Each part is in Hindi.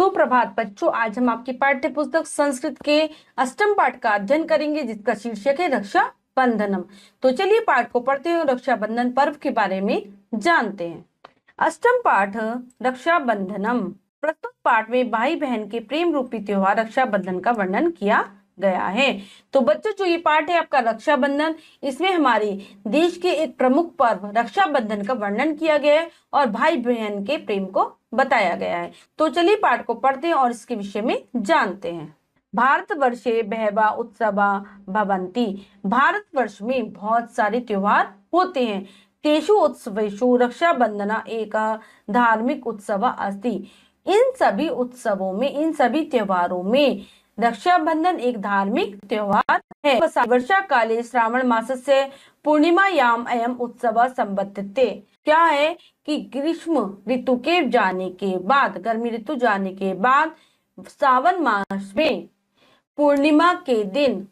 सुप्रभात बच्चों, आज हम आपकी पाठ्य पुस्तक संस्कृत के अष्टम पाठ का अध्ययन करेंगे, जिसका शीर्षक है रक्षा बंधनम। तो चलिए पाठ को पढ़ते हैं और रक्षाबंधन पर्व के बारे में जानते हैं। अष्टम पाठ रक्षा बंधनम। प्रस्तुत पाठ में भाई बहन के प्रेम रूपी त्योहार रक्षाबंधन का वर्णन किया गया है। तो बच्चों, जो ये पाठ है आपका रक्षाबंधन, इसमें हमारे देश के एक प्रमुख पर्व रक्षाबंधन का वर्णन किया गया है और भाई बहन के प्रेम को बताया गया है। तो चलिए पाठ को पढ़ते हैं और इसके विषय में जानते हैं। भारतवर्षे बहवा उत्सवा भवन्ति। भारतवर्ष में बहुत सारे त्योहार होते हैं। तेषु उत्सवेषु रक्षाबंधन एक धार्मिक उत्सव अस्ति। इन सभी उत्सवों में, इन सभी त्योहारों में रक्षाबंधन एक धार्मिक त्योहार है। वर्षा काले श्रावण मास से पूर्णिमायाम अयम उत्सव संबद्धते। क्या है कि ग्रीष्म ऋतु के जाने के बाद, गर्मी ऋतु जाने के बाद श्रावण मास में पूर्णिमा के दिन,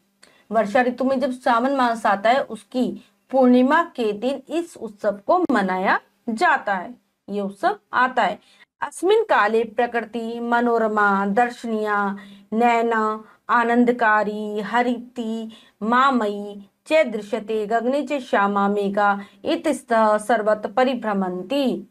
वर्षा ऋतु में जब श्रावण मास आता है उसकी पूर्णिमा के दिन इस उत्सव को मनाया जाता है, ये उत्सव आता है। अस्मिन् काले प्रकृति मनोरमा दर्शनीया नैना आनंदकारी हरिति मामयी च दृश्यते गगने च श्यामा मेघा इतस्तः सर्वत्र परिभ्रमन्ति।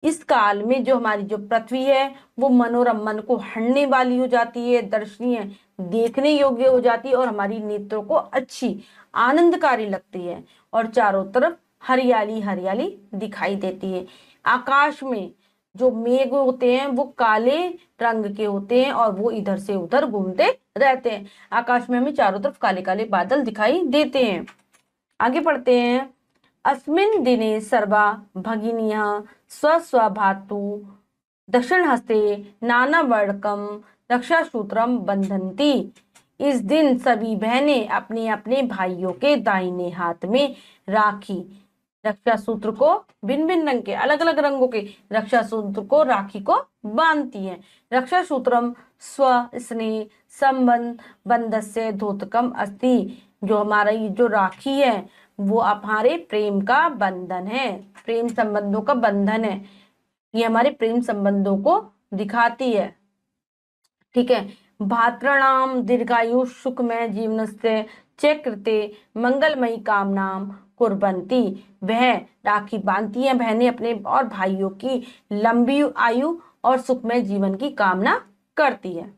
इस काल में जो हमारी जो पृथ्वी है वो मनोरम, मन को हड़ने वाली हो जाती है, दर्शनीय, देखने योग्य हो जाती है और हमारी नेत्रों को अच्छी आनंदकारी लगती है और चारों तरफ हरियाली हरियाली दिखाई देती है। आकाश में जो मेघ होते हैं वो काले रंग के होते हैं और वो इधर से उधर घूमते रहते हैं। आकाश में हमें चारों तरफ काले काले बादल दिखाई देते हैं। आगे पढ़ते हैं। अस्मिन् दिने सर्वा भगिनियः स्वस्वभातु दक्षिण हस्ते नानावर्णकं रक्षासूत्रम बंधन्ति। इस दिन सभी बहनें अपने अपने भाइयों के दाहिने हाथ में राखी, रक्षा सूत्र को, भिन्न भिन्न रंग के, अलग अलग रंगों के रक्षा सूत्र को, राखी को बांधती हैं। रक्षा सूत्रम स्व स्नेह संबंध बंधस्य द्योतकम अस्ति। जो हमारा ये जो राखी है वो हमारे प्रेम का बंधन है, प्रेम संबंधों का बंधन है, ये हमारे प्रेम संबंधों को दिखाती है। ठीक है। भातृणाम दीर्घायु सुखमय जीवनस्य च कृते मंगलमयी कामनाम कुर्वन्ति। वह राखी बांधती हैं बहनें अपने और भाइयों की लंबी आयु और सुखमय जीवन की कामना करती है।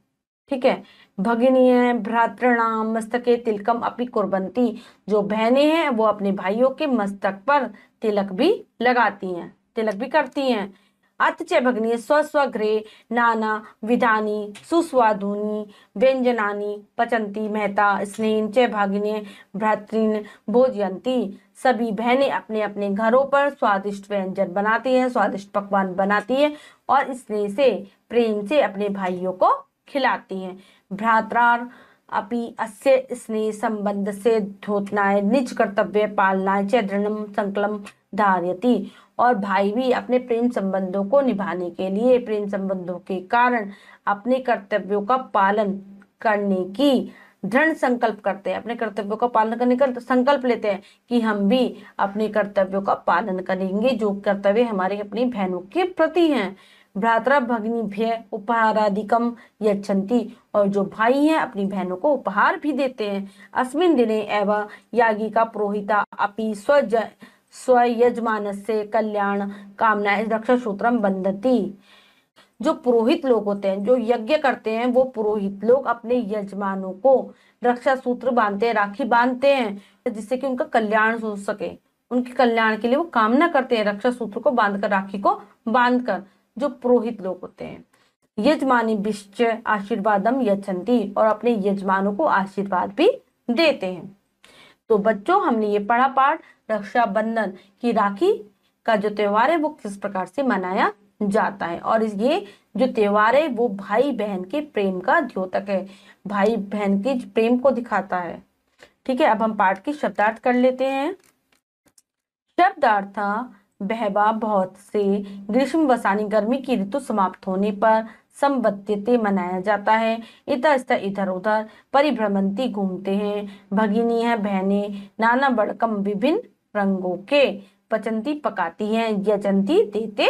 ठीक है। भगिनी भ्रातृणाम मस्तके तिलकम अपनी कुर्वन्ति। जो बहनें हैं वो अपने भाइयों के मस्तक पर तिलक भी लगाती हैं, तिलक भी करती हैं। अथ च भगिनी स्वस्वगृहे नाना विधानि सुस्वादूनि व्यंजनानि पचन्ति महता स्नेहेन च भागिनी भ्रातॄन् भोजयन्ति। सभी बहनें अपने अपने घरों पर स्वादिष्ट व्यंजन बनाती हैं, स्वादिष्ट पकवान बनाती हैं और स्नेह से, प्रेम से अपने भाइयों को खिलाती हैं। भ्रात्रार अपि अस्य स्नेह संबंध से द्योतनाय निज कर्तव्य पालनाय च दृढ़ संकल्प धारयति। और भाई भी अपने प्रेम संबंधों को निभाने के लिए, प्रेम संबंधों के कारण अपने कर्तव्यों का पालन करने की दृढ़ संकल्प करते हैं, अपने कर्तव्यों का पालन करने का संकल्प लेते हैं कि हम भी अपने कर्तव्यों का पालन करेंगे, जो कर्तव्य हमारे अपनी बहनों के प्रति हैं। भ्रातरा भगिनीभ्य उपहारादिकम यच्छन्ति। और जो भाई हैं अपनी बहनों को उपहार भी देते हैं। अस्मिन् दिने एव याज्ञिका पुरोहिता अपि स्वयजमानस्य कल्याण कामना रक्षा सूत्रम बंधति। जो पुरोहित लोग होते हैं, जो यज्ञ करते हैं, वो पुरोहित लोग अपने यजमानों को रक्षा सूत्र बांधते हैं, राखी बांधते हैं, जिससे कि उनका कल्याण हो सके, उनके कल्याण के लिए वो कामना करते हैं। रक्षा सूत्र को बांधकर, राखी को बांधकर जो पुरोहित लोग होते हैं। यजमानी बिश्च आशीर्वादम यच्छन्ति। और अपने यजमानों को आशीर्वाद भी देते हैं। तो बच्चों, हमने ये पढ़ा पाठ रक्षाबंधन की, राखी का जो त्योहार है वो किस प्रकार से मनाया जाता है। और ये जो त्योहार है वो भाई बहन के प्रेम का द्योतक है, भाई बहन के प्रेम को दिखाता है। ठीक है। अब हम पाठ की शब्दार्थ कर लेते हैं। शब्दार्थ बहवा बहुत से ग्रीष्म वसानी गर्मी की ऋतु समाप्त होने पर संबद्धते मनाया जाता है। इतस्त इधर उधर परिभ्रमंती घूमते हैं। भगिनी है बहनें नाना बड़कम विभिन्न रंगों के, पचंती पकाती हैं, यजंती देते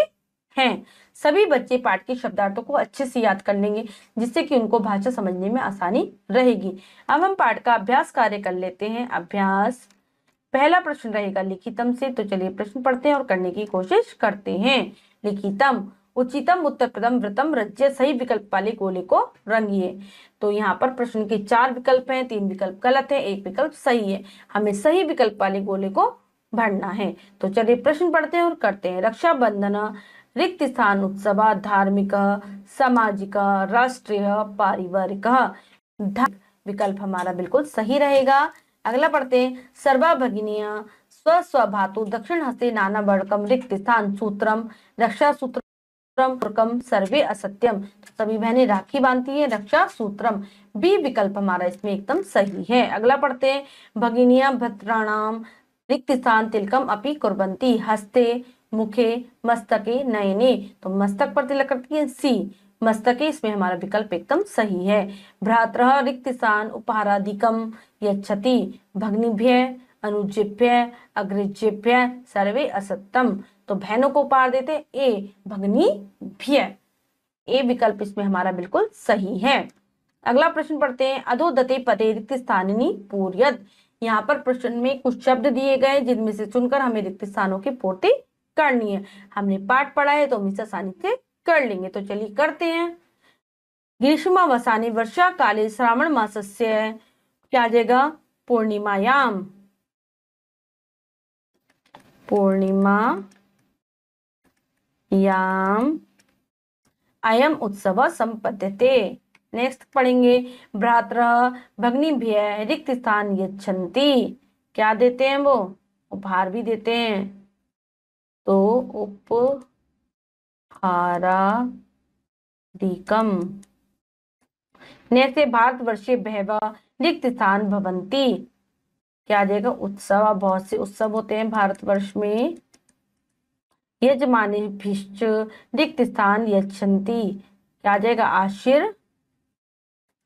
हैं। सभी बच्चे पाठ के शब्दार्थों को अच्छे से याद कर लेंगे, जिससे कि उनको भाषा समझने में आसानी रहेगी। अब हम पाठ का अभ्यास कार्य कर लेते हैं। अभ्यास पहला प्रश्न रहेगा लिखितम से। तो चलिए प्रश्न पढ़ते हैं और करने की कोशिश करते हैं। लिखितम, उचितम, उत्तरप्रदम, वृतम, रज्य सही विकल्प वाले गोले को रंगिए। तो यहाँ पर प्रश्न के 4 विकल्प हैं, 3 विकल्प गलत है, 1 विकल्प सही है। हमें सही विकल्प वाले गोले को भरना है। तो चलिए प्रश्न पढ़ते हैं और करते हैं। रक्षाबंधन रिक्त स्थान उत्सव धार्मिक सामाजिक राष्ट्रीय पारिवारिक। विकल्प हमारा बिल्कुल सही रहेगा। अगला पढ़ते हैं। सर्वा भगिनिया स्वस्वभातु दक्षिण हस्ते नाना बड़कम रिक्त स्थान सूत्रम रक्षा सूत्रम सर्वे असत्यम। तो सभी बहनें राखी बांधती है, रक्षा सूत्रम बी विकल्प हमारा इसमें एकदम सही है। अगला पढ़ते हैं। भगिनिया भद्राणाम रिक्त स्थान तिलकम अपि कुर्वन्ति हस्ते मुखे मस्तके नयने। तो मस्तक पर तिलक करती है, सी मस्तके इसमें हमारा विकल्प एकदम सही है। भ्रातरः रिक्त स्थान उपहारादिकम यच्छति भग्निभ्य अनुजेभ्य अग्रजेभ्य सर्वे असत्यम। तो बहनों को उपहार देते ए भग्निभ्य, ए विकल्प इसमें हमारा बिल्कुल सही है। अगला प्रश्न पढ़ते हैं। अधोदते पदे रिक्त स्थानिनी पूर्यत। यहाँ पर प्रश्न में कुछ शब्द दिए गए जिनमें से चुनकर हमें रिक्त स्थानों की पूर्ति करनी है। हमने पाठ पढ़ा है तो हम इसे आसानी से कर लेंगे। तो चलिए करते हैं। ग्रीष्म वसानी वर्षा काले श्रावण मासस्य क्या जाएगा पूर्णिमायाम, पूर्णिमायाम अयम उत्सव संपद्यते। नेक्स्ट पढ़ेंगे। भ्रातरः भग्निभ्यः रिक्त स्थान यच्छन्ति। क्या देते हैं वो, उपहार भी देते हैं। तो उपहारादिकम। नेक्स्ट भारतवर्षे बहवः रिक्त स्थान भवन्ति। क्या देगा उत्सव, बहुत से उत्सव होते हैं भारतवर्ष में। यजमानेभ्यश्च रिक्त स्थान यच्छन्ति। क्या जाएगा आशीर्वाद,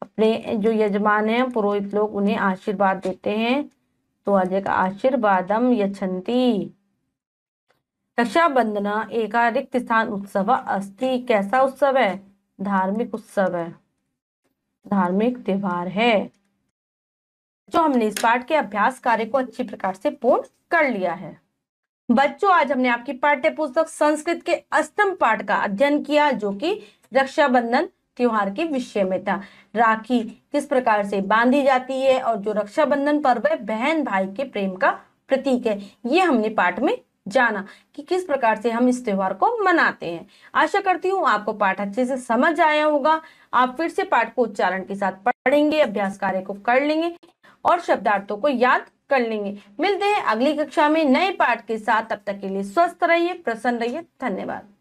अपने जो यजमान हैं पुरोहित लोग उन्हें आशीर्वाद देते हैं। तो आ जाएगा आशीर्वादम यच्छन्ति। रक्षाबंधन एक रिक्त स्थान उत्सव अस्ति। कैसा उत्सव है, धार्मिक उत्सव है, धार्मिक त्योहार है। जो हमने इस पाठ के अभ्यास कार्य को अच्छी प्रकार से पूर्ण कर लिया है। बच्चों आज हमने आपकी पाठ्य पुस्तक संस्कृत के अष्टम पाठ का अध्ययन किया, जो कि रक्षाबंधन त्योहार के विषय में था। राखी किस प्रकार से बांधी जाती है और जो रक्षाबंधन पर्व है बहन भाई के प्रेम का प्रतीक है, ये हमने पाठ में जाना कि किस प्रकार से हम इस त्योहार को मनाते हैं। आशा करती हूँ आपको पाठ अच्छे से समझ आया होगा। आप फिर से पाठ को उच्चारण के साथ पढ़ेंगे, अभ्यास कार्य को कर लेंगे और शब्दार्थों को याद कर लेंगे। मिलते हैं अगली कक्षा में नए पाठ के साथ। तब तक के लिए स्वस्थ रहिए, प्रसन्न रहिए। धन्यवाद।